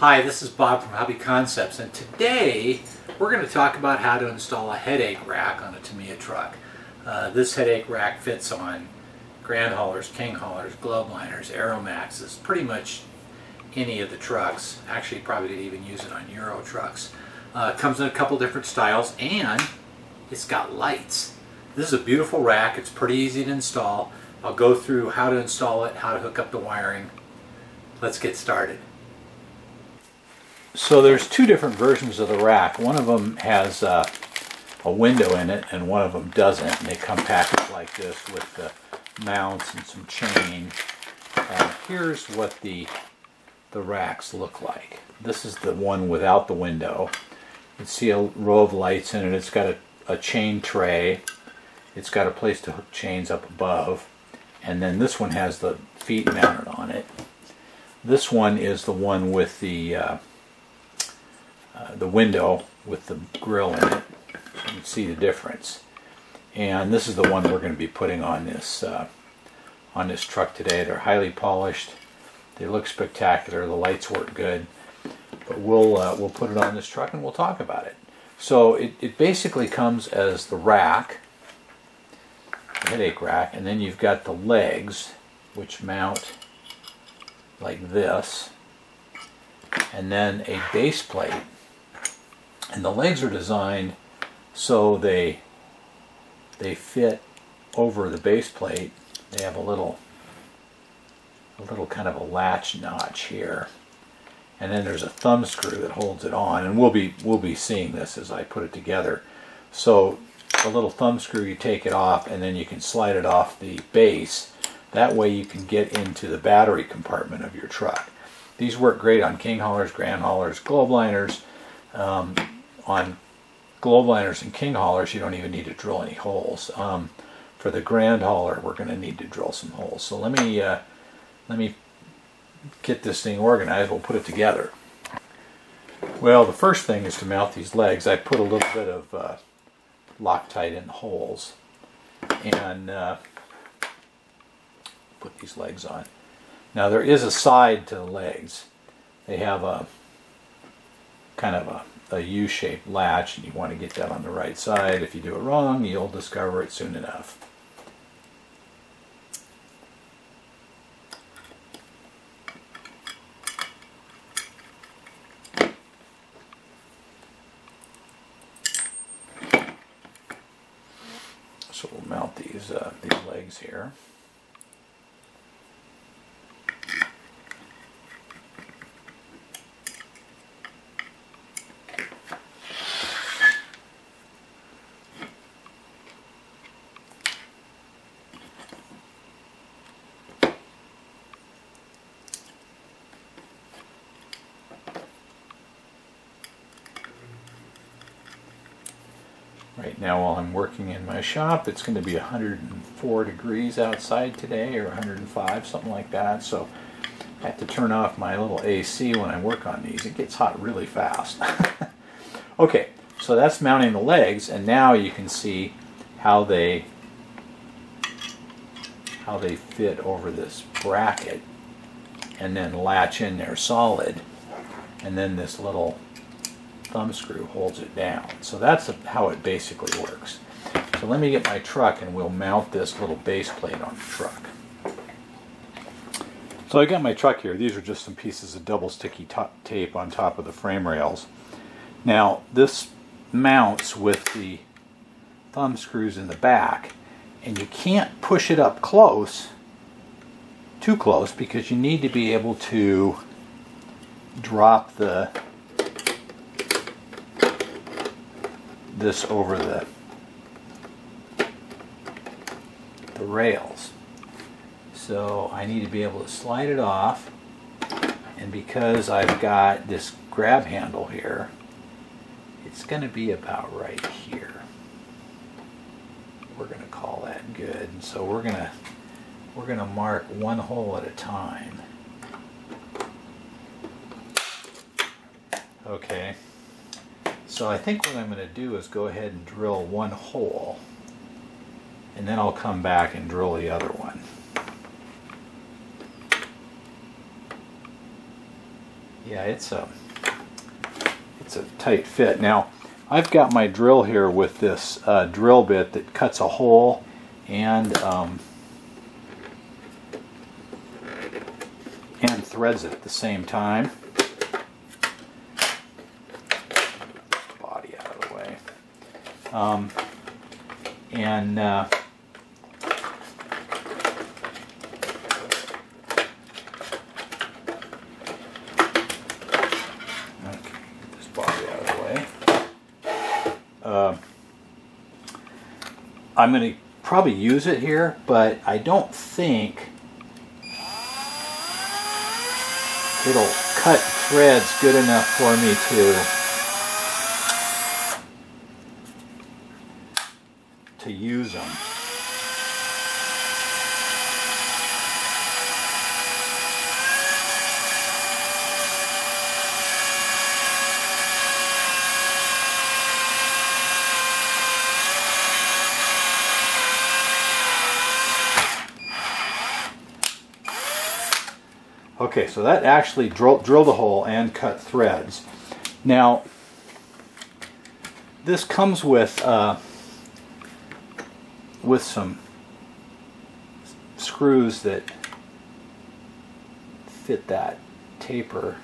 Hi, this is Bob from Hobby Concepts, and today we're going to talk about how to install a headache rack on a Tamiya truck. This headache rack fits on Grand Haulers, King Haulers, Globe Liners, Aeromaxes, pretty much any of the trucks. Actually, probably could even use it on Euro trucks. It comes in a couple different styles, and it's got lights. This is a beautiful rack. It's pretty easy to install. I'll go through how to install it, how to hook up the wiring. Let's get started. So there's two different versions of the rack. One of them has a window in it and one of them doesn't. And they come packaged like this with the mounts and some chain. And here's what the racks look like. This is the one without the window. You can see a row of lights in it. It's got a chain tray. It's got a place to hook chains up above. And then this one has the feet mounted on it. This one is the one with the window with the grill in it. You can see the difference. And this is the one we're going to be putting on this truck today. They're highly polished. They look spectacular. The lights work good. But we'll put it on this truck and we'll talk about it. So it basically comes as the rack, the headache rack, and then you've got the legs which mount like this, and then a base plate. And the legs are designed so they fit over the base plate. They have a little kind of a latch notch here, and then there's a thumb screw that holds it on. And we'll be seeing this as I put it together. So a little thumb screw, you take it off, and then you can slide it off the base. That way you can get into the battery compartment of your truck. These work great on King Haulers, Grand Haulers, Globe Liners. On Globe Liners and King Haulers, you don't even need to drill any holes. For the Grand Hauler, we're going to need to drill some holes. So let me get this thing organized. We'll put it together. Well, the first thing is to mount these legs. I put a little bit of Loctite in the holes and put these legs on. Now there is a side to the legs. They have a kind of a U-shaped latch, and you want to get that on the right side. If you do it wrong, you'll discover it soon enough. So we'll mount these legs here. Right now, while I'm working in my shop, it's going to be 104 degrees outside today, or 105, something like that. So I have to turn off my little AC when I work on these. It gets hot really fast. Okay, so that's mounting the legs, and now you can see how they fit over this bracket and then latch in there solid, and then this little thumb screw holds it down. So that's how it basically works. So let me get my truck and we'll mount this little base plate on the truck. So I got my truck here. These are just some pieces of double sticky tape on top of the frame rails. Now this mounts with the thumb screws in the back, and you can't push it up too close, because you need to be able to drop this over the rails. So I need to be able to slide it off, and because I've got this grab handle here, it's going to be about right here. We're going to call that good. And so we're going to mark one hole at a time. Okay. So I think what I'm going to do is go ahead and drill one hole, and then I'll come back and drill the other one. yeah, it's a tight fit. Now, I've got my drill here with this drill bit that cuts a hole and threads it at the same time. Body out of the way. I'm going to probably use it here, but I don't think it'll cut threads good enough for me to use them. Okay, so that actually drilled a hole and cut threads. Now, this comes with some screws that fit that taper,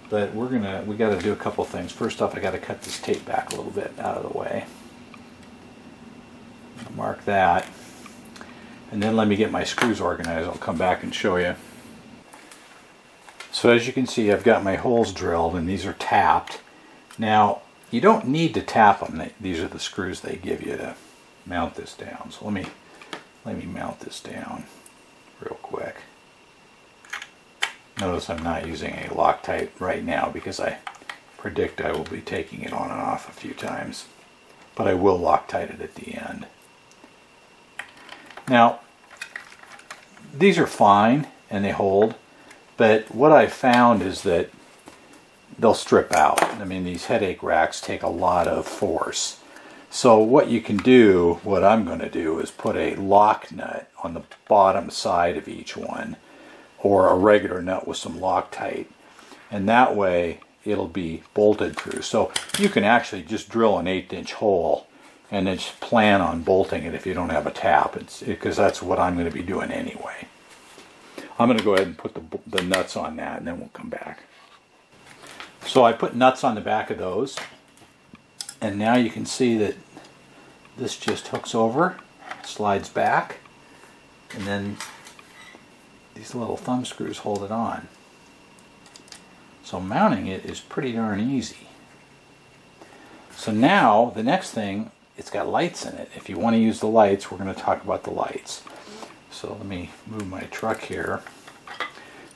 but we got to do a couple things. First off, I got to cut this tape back a little bit out of the way. Mark that, and then let me get my screws organized. I'll come back and show you. So as you can see, I've got my holes drilled and these are tapped. Now, you don't need to tap them. These are the screws they give you to mount this down. So let me mount this down real quick. Notice I'm not using a Loctite right now because I predict I will be taking it on and off a few times. But I will Loctite it at the end. Now, these are fine and they hold. But what I found is that they'll strip out. I mean, these headache racks take a lot of force. So what you can do, what I'm going to do, is put a lock nut on the bottom side of each one, or a regular nut with some Loctite. And that way it'll be bolted through. So you can actually just drill an 1/8" hole and then just plan on bolting it if you don't have a tap. Because that's what I'm going to be doing anyway. I'm going to go ahead and put the nuts on that and then we'll come back. So I put nuts on the back of those, and now you can see that this just hooks over, slides back, and then these little thumb screws hold it on. So mounting it is pretty darn easy. So now the next thing, it's got lights in it. If you want to use the lights, we're going to talk about the lights. So let me move my truck here.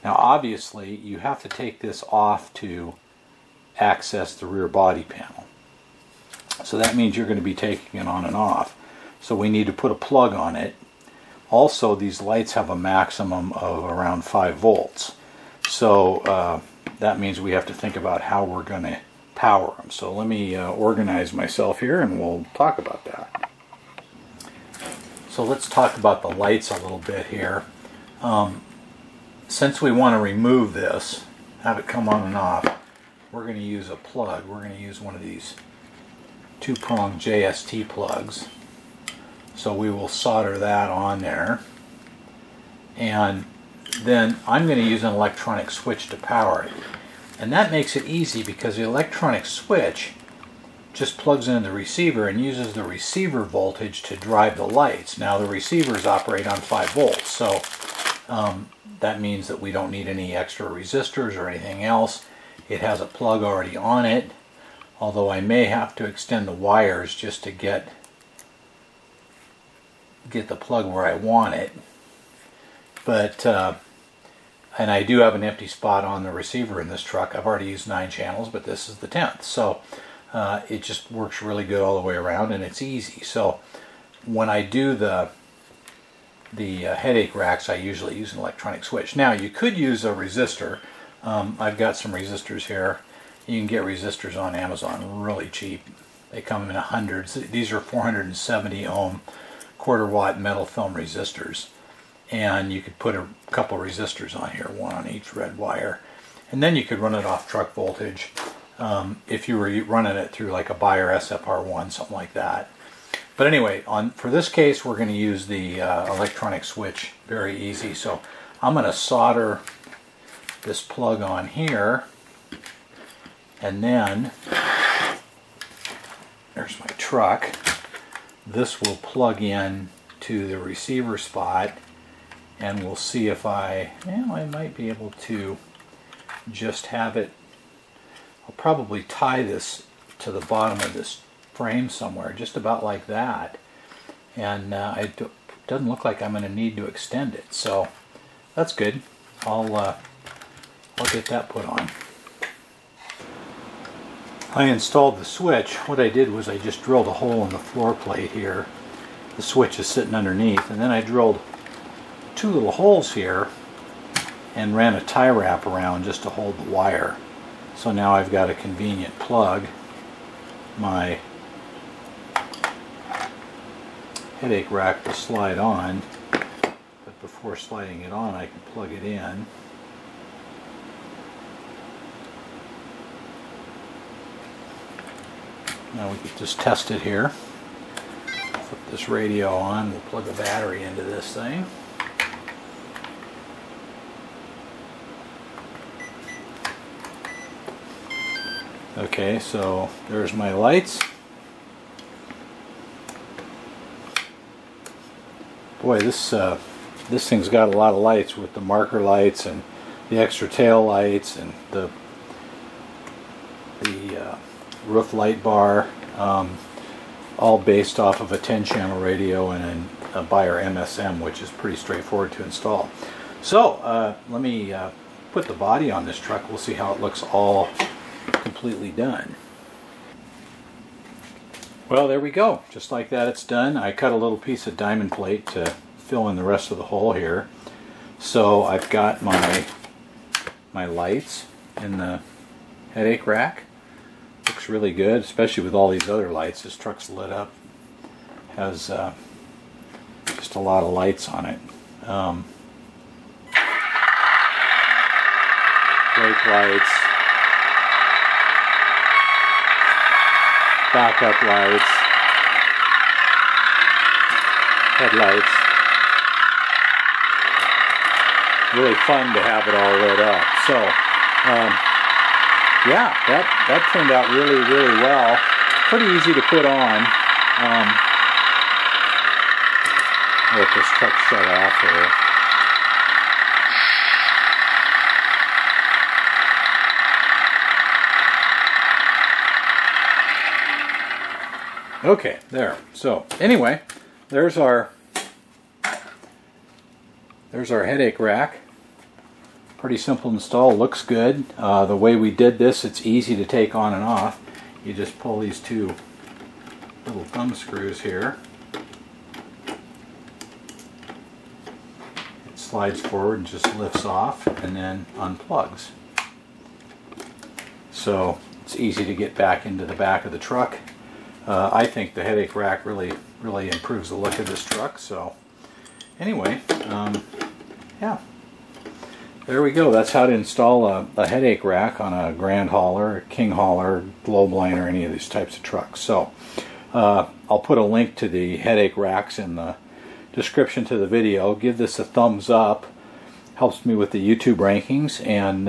Now obviously you have to take this off to access the rear body panel. So that means you're going to be taking it on and off. So we need to put a plug on it. Also, these lights have a maximum of around 5 volts. So that means we have to think about how we're going to power them. So let me organize myself here and we'll talk about that. So let's talk about the lights a little bit here. Since we want to remove this, have it come on and off, we're going to use a plug. We're going to use one of these 2-prong JST plugs. So we will solder that on there. And then I'm going to use an electronic switch to power it. And that makes it easy because the electronic switch just plugs into the receiver and uses the receiver voltage to drive the lights. Now the receivers operate on 5 volts, so that means that we don't need any extra resistors or anything else. It has a plug already on it, although I may have to extend the wires just to get the plug where I want it. But and I do have an empty spot on the receiver in this truck. I've already used 9 channels, but this is the 10th. So it just works really good all the way around, and it's easy. So when I do the headache racks, I usually use an electronic switch. Now you could use a resistor. I've got some resistors here. You can get resistors on Amazon really cheap. They come in hundreds. These are 470 ohm 1/4 watt metal film resistors, and you could put a couple resistors on here, one on each red wire, And then you could run it off truck voltage if you were running it through like a Bayer SFR1, something like that. But anyway, for this case, we're going to use the electronic switch. Very easy. So I'm going to solder this plug on here, and then there's my truck. This will plug in to the receiver spot, and we'll see if I might be able to just have it. I'll probably tie this to the bottom of this frame somewhere, just about like that, and it doesn't look like I'm going to need to extend it, so that's good. I'll get that put on. I installed the switch. What I did was I just drilled a hole in the floor plate here. The switch is sitting underneath, and then I drilled 2 little holes here and ran a tie wrap around just to hold the wire. So now I've got a convenient plug. My headache rack to slide on, but before sliding it on I can plug it in. Now we could just test it here. Flip this radio on, we'll plug a battery into this thing. Okay, so there's my lights. Boy, this thing's got a lot of lights with the marker lights and the extra tail lights and the roof light bar, all based off of a 10-channel radio and a Bayer MSM, which is pretty straightforward to install. So let me put the body on this truck. We'll see how it looks all completely done. Well, there we go. Just like that, it's done. I cut a little piece of diamond plate to fill in the rest of the hole here. So I've got my lights in the headache rack. Looks really good, especially with all these other lights. This truck's lit up. Has just a lot of lights on it. Brake lights, backup lights, headlights. Really fun to have it all lit up. So, yeah, that turned out really, really well. Pretty easy to put on. Let this truck shut off here. Okay, there. So anyway, there's our headache rack. Pretty simple install, looks good. The way we did this, it's easy to take on and off. You just pull these 2 little thumb screws here. It slides forward and just lifts off and then unplugs. So it's easy to get back into the back of the truck. I think the headache rack really improves the look of this truck. So anyway, yeah. There we go. That's how to install a headache rack on a Grand Hauler, King Hauler, Globeliner, any of these types of trucks. So I'll put a link to the headache racks in the description to the video. Give this a thumbs up. Helps me with the YouTube rankings. And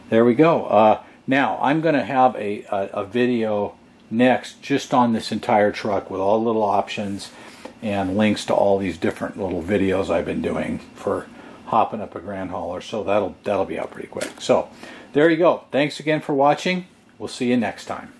there we go. Now I'm going to have a video next just on this entire truck with all the little options and links to all these different little videos I've been doing for hopping up a Grand Hauler, so that'll be out pretty quick. So there you go. Thanks again for watching. We'll see you next time.